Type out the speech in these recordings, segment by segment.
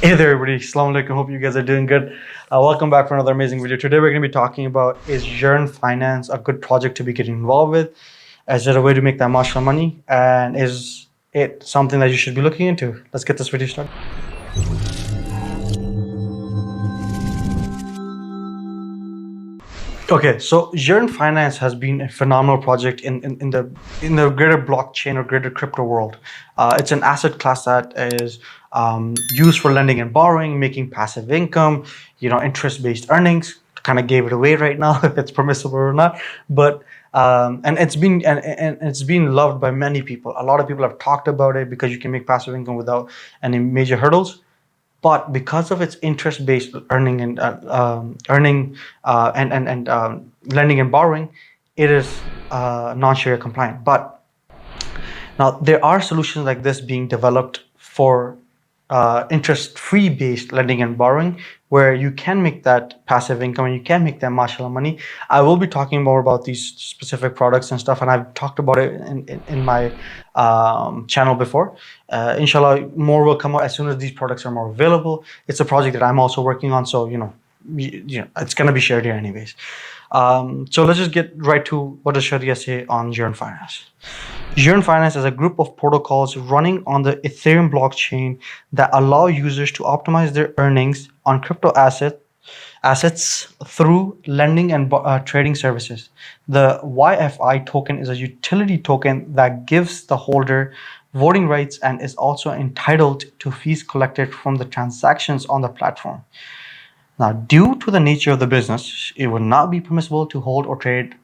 Hey there everybody, Assalamu alaikum, hope you guys are doing good. Welcome back for another amazing video. Today we're going to be talking about, is Yearn Finance a good project to be getting involved with? Is it a way to make that MashAllah money? And is it something that you should be looking into? Let's get this video started. Okay, so Yearn Finance has been a phenomenal project in the greater blockchain or greater crypto world. It's an asset class that is used for lending and borrowing, making passive income, interest-based earnings. Kind of gave it away right now if it's permissible or not, but and it's been loved by many people. A lot of people have talked about it because you can make passive income without any major hurdles. But because of its interest-based earning and lending and borrowing, it is non-Sharia compliant. But now there are solutions like this being developed for interest-free based lending and borrowing, where you can make that passive income and you can make that MashAllah money. I will be talking more about these specific products and stuff, and I've talked about it in my channel before. Inshallah, more will come out as soon as these products are more available. It's a project that I'm also working on, so it's gonna be shared here anyways. So let's just get right to what does Sharia say on Yearn Finance. Yearn Finance is a group of protocols running on the Ethereum blockchain that allow users to optimize their earnings on crypto assets through lending and trading services. The YFI token is a utility token that gives the holder voting rights and is also entitled to fees collected from the transactions on the platform. Now, due to the nature of the business, it would not be permissible to hold or trade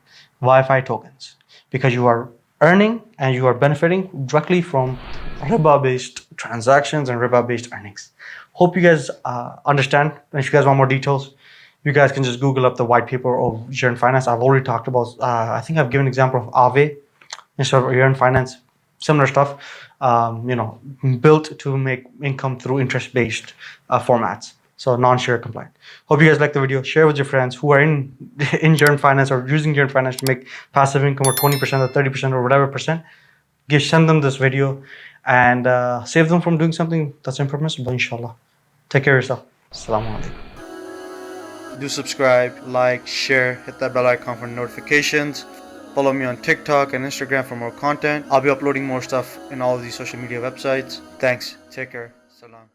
YFI tokens because you are earning and you are benefiting directly from riba-based transactions and riba-based earnings. Hope you guys understand. And if you guys want more details, you guys can just Google up the white paper of Yearn Finance. I've already talked about, I think I've given an example of Aave instead of Yearn Finance, similar stuff, built to make income through interest-based formats. So non-Sharia compliant. Hope you guys like the video. Share with your friends who are in Yearn Finance or using Yearn Finance to make passive income or 20% or 30% or whatever percent. Send them this video and save them from doing something that's impermissible, inshallah. Take care of yourself. Assalamu alaikum. Do subscribe, like, share, hit that bell icon for notifications. Follow me on TikTok and Instagram for more content. I'll be uploading more stuff in all of these social media websites. Thanks. Take care. Salam.